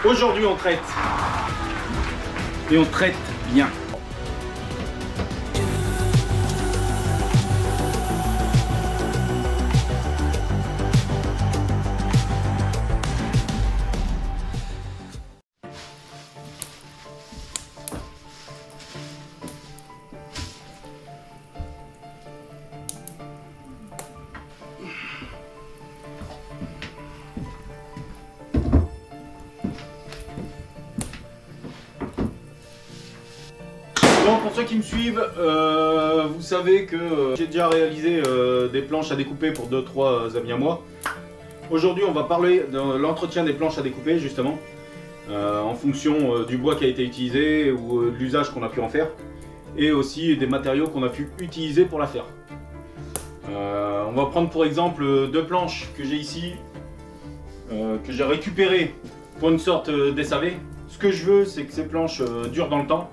Aujourd'hui on traite. Et on traite bien. Bon, pour ceux qui me suivent, vous savez que j'ai déjà réalisé des planches à découper pour 2-3 amis à moi. Aujourd'hui, on va parler de l'entretien des planches à découper, justement, en fonction du bois qui a été utilisé ou de l'usage qu'on a pu en faire, et aussi des matériaux qu'on a pu utiliser pour la faire. On va prendre pour exemple deux planches que j'ai ici, que j'ai récupérées pour une sorte d'SAV. Ce que je veux, c'est que ces planches durent dans le temps.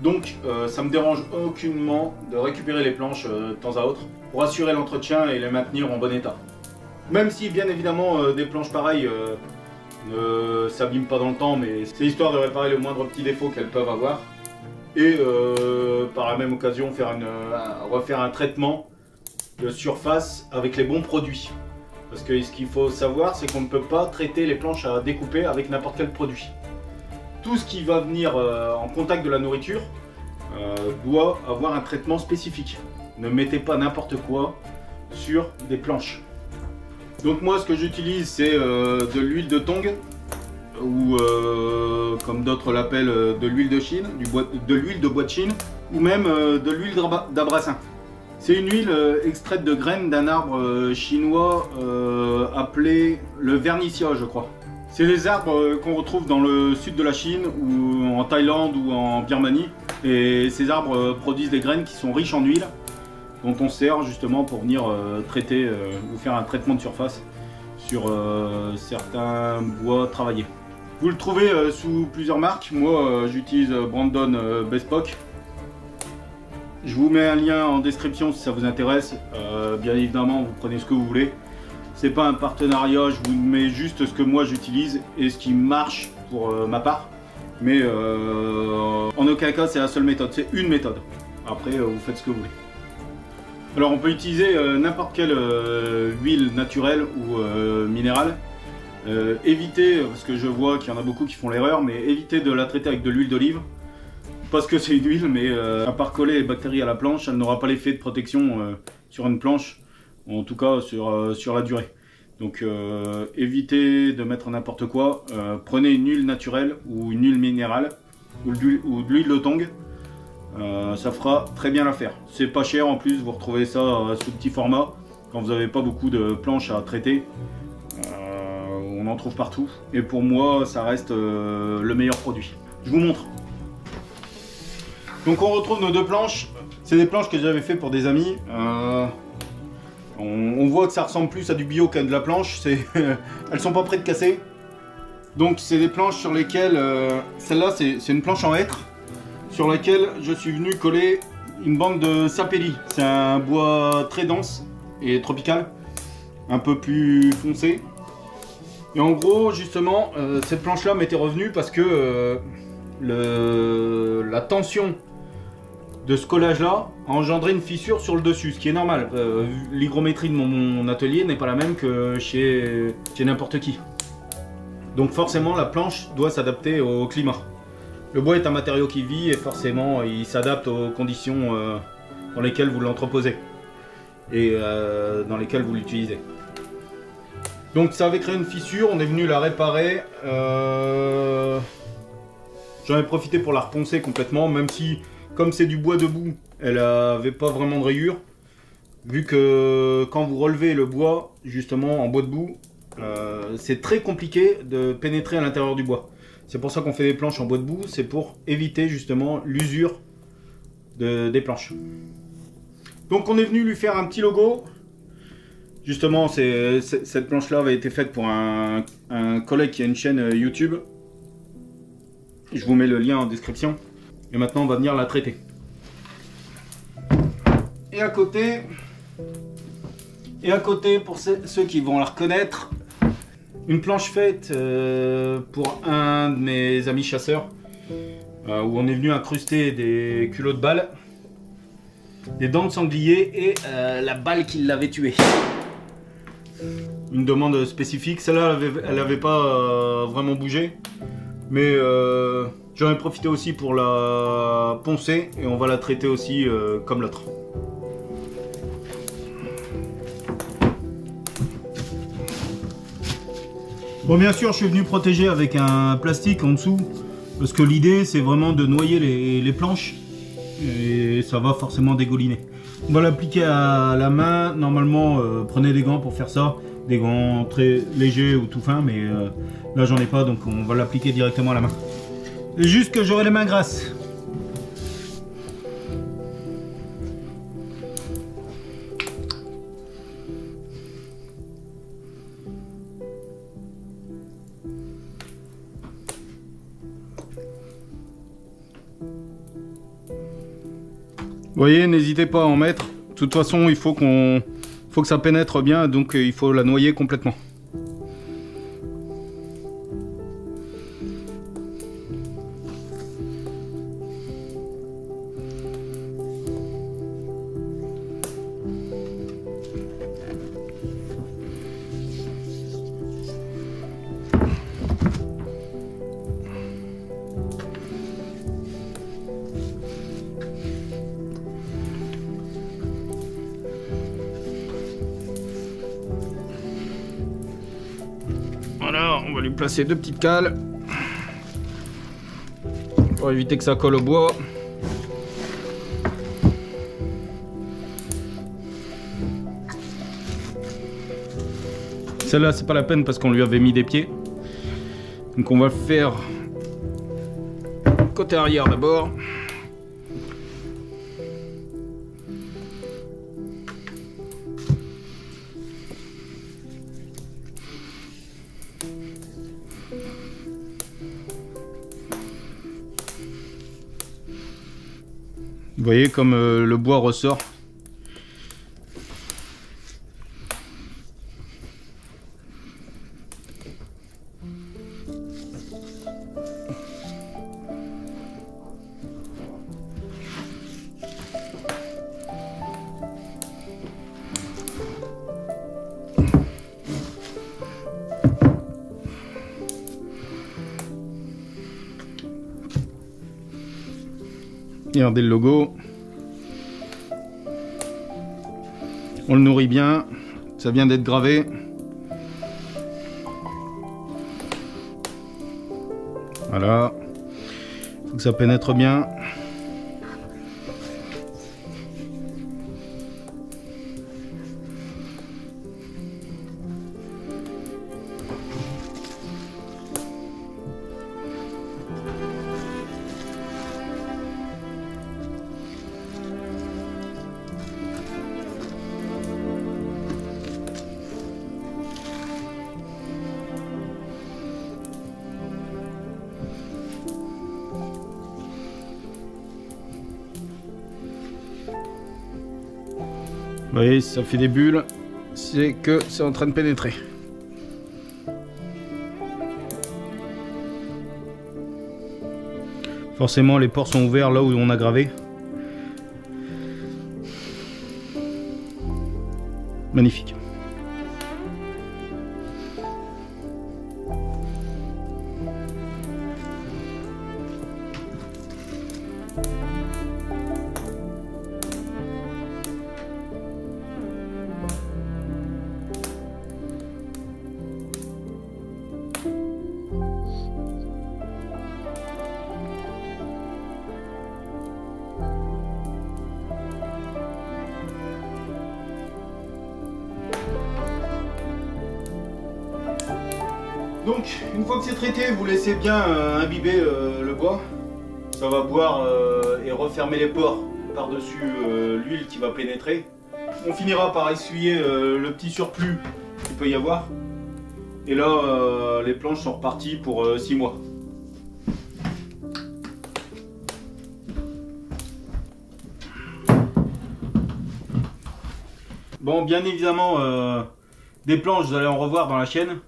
Donc ça me dérange aucunement de récupérer les planches de temps à autre pour assurer l'entretien et les maintenir en bon état. Même si bien évidemment des planches pareilles ne s'abîment pas dans le temps, mais c'est histoire de réparer le moindre petit défaut qu'elles peuvent avoir. Et par la même occasion refaire un traitement de surface avec les bons produits. Parce que ce qu'il faut savoir, c'est qu'on ne peut pas traiter les planches à découper avec n'importe quel produit. Tout ce qui va venir en contact de la nourriture doit avoir un traitement spécifique. Ne mettez pas n'importe quoi sur des planches. Donc moi ce que j'utilise c'est de l'huile de tong ou comme d'autres l'appellent de l'huile de Chine, de l'huile de bois de Chine ou même de l'huile d'abrassin. C'est une huile extraite de graines d'un arbre chinois appelé le vernicia je crois. C'est des arbres qu'on retrouve dans le sud de la Chine ou en Thaïlande ou en Birmanie. Et ces arbres produisent des graines qui sont riches en huile, dont on sert justement pour venir traiter ou faire un traitement de surface sur certains bois travaillés. Vous le trouvez sous plusieurs marques. Moi j'utilise Brandon Bespoke. Je vous mets un lien en description si ça vous intéresse. Bien évidemment vous prenez ce que vous voulez. C'est pas un partenariat, je vous mets juste ce que moi j'utilise et ce qui marche pour ma part. Mais en aucun cas c'est la seule méthode, c'est une méthode. Après vous faites ce que vous voulez. Alors on peut utiliser n'importe quelle huile naturelle ou minérale. Évitez, parce que je vois qu'il y en a beaucoup qui font l'erreur, mais évitez de la traiter avec de l'huile d'olive. Parce que c'est une huile, mais à part coller les bactéries à la planche, elle n'aura pas l'effet de protection sur une planche. En tout cas sur la durée. Donc évitez de mettre n'importe quoi. Prenez une huile naturelle ou une huile minérale ou de l'huile de tong. Ça fera très bien l'affaire. C'est pas cher en plus, vous retrouvez ça sous petit format. Quand vous n'avez pas beaucoup de planches à traiter, on en trouve partout. Et pour moi ça reste le meilleur produit. Je vous montre. Donc on retrouve nos deux planches. C'est des planches que j'avais fait pour des amis. On voit que ça ressemble plus à du bio qu'à de la planche, elles sont pas prêtes de casser. Donc c'est des planches sur lesquelles, celle-là c'est une planche en hêtre, sur laquelle je suis venu coller une bande de sapelli. C'est un bois très dense et tropical, un peu plus foncé. Et en gros justement, cette planche-là m'était revenue parce que la tension de ce collage là a engendré une fissure sur le dessus, ce qui est normal. L'hygrométrie de mon atelier n'est pas la même que chez n'importe qui. Donc forcément la planche doit s'adapter au climat. Le bois est un matériau qui vit et forcément il s'adapte aux conditions dans lesquelles vous l'entreposez et dans lesquelles vous l'utilisez. Donc ça avait créé une fissure, on est venu la réparer. J'en ai profité pour la reponcer complètement, même si comme c'est du bois debout, elle n'avait pas vraiment de rayures. Vu que quand vous relevez le bois, justement en bois debout, c'est très compliqué de pénétrer à l'intérieur du bois. C'est pour ça qu'on fait des planches en bois debout, c'est pour éviter justement l'usure des planches. Donc on est venu lui faire un petit logo. Justement, cette planche-là avait été faite pour un collègue qui a une chaîne YouTube. Je vous mets le lien en description. Et maintenant, on va venir la traiter. Et à côté, pour ceux qui vont la reconnaître, Une planche faite pour un de mes amis chasseurs, où on est venu incruster des culots de balle, des dents de sanglier et la balle qui l'avait tué. Une demande spécifique, celle-là elle avait pas vraiment bougé, mais j'en ai profité aussi pour la poncer et on va la traiter aussi comme l'autre. Bon, bien sûr, je suis venu protéger avec un plastique en dessous, parce que l'idée c'est vraiment de noyer les planches et ça va forcément dégouliner. On va l'appliquer à la main. Normalement, prenez des gants pour faire ça, des gants très légers ou tout fins, mais là j'en ai pas, donc on va l'appliquer directement à la main. C'est juste que j'aurai les mains grasses. Vous voyez, n'hésitez pas à en mettre. De toute façon, il faut que ça pénètre bien, donc il faut la noyer complètement. Voilà, on va lui placer deux petites cales pour éviter que ça colle au bois. Celle-là, c'est pas la peine parce qu'on lui avait mis des pieds. Donc on va le faire côté arrière d'abord. Vous voyez comme le bois ressort. Regardez le logo. On le nourrit bien. Ça vient d'être gravé. Voilà. Faut que ça pénètre bien. Vous voyez, si ça fait des bulles, c'est que c'est en train de pénétrer. Forcément, les pores sont ouverts là où on a gravé. Magnifique. Donc, une fois que c'est traité, vous laissez bien imbiber le bois. Ça va boire et refermer les pores par-dessus l'huile qui va pénétrer. On finira par essuyer le petit surplus qu'il peut y avoir. Et là, les planches sont reparties pour 6 mois. Bon, bien évidemment, des planches, vous allez en revoir dans la chaîne.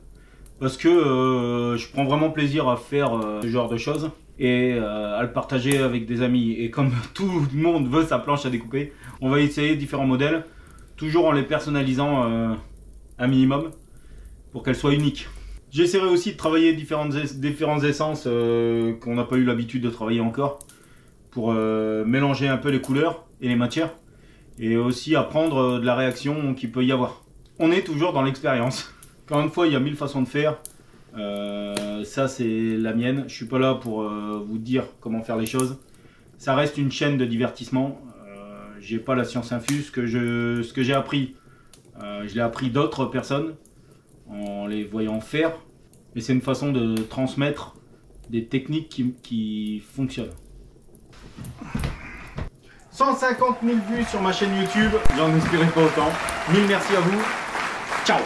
Parce que je prends vraiment plaisir à faire ce genre de choses et à le partager avec des amis. Et comme tout le monde veut sa planche à découper, on va essayer différents modèles, toujours en les personnalisant un minimum pour qu'elles soient uniques. J'essaierai aussi de travailler différentes essences qu'on n'a pas eu l'habitude de travailler encore, pour mélanger un peu les couleurs et les matières, et aussi apprendre de la réaction qu'il peut y avoir. On est toujours dans l'expérience. Encore une fois, il y a 1000 façons de faire. Ça, c'est la mienne. Je suis pas là pour vous dire comment faire les choses. Ça reste une chaîne de divertissement. J'ai pas la science infuse. Ce que j'ai appris, je l'ai appris d'autres personnes en les voyant faire. Mais c'est une façon de transmettre des techniques qui fonctionnent. 150 000 vues sur ma chaîne YouTube, j'en espérais pas autant. 1000 merci à vous. Ciao.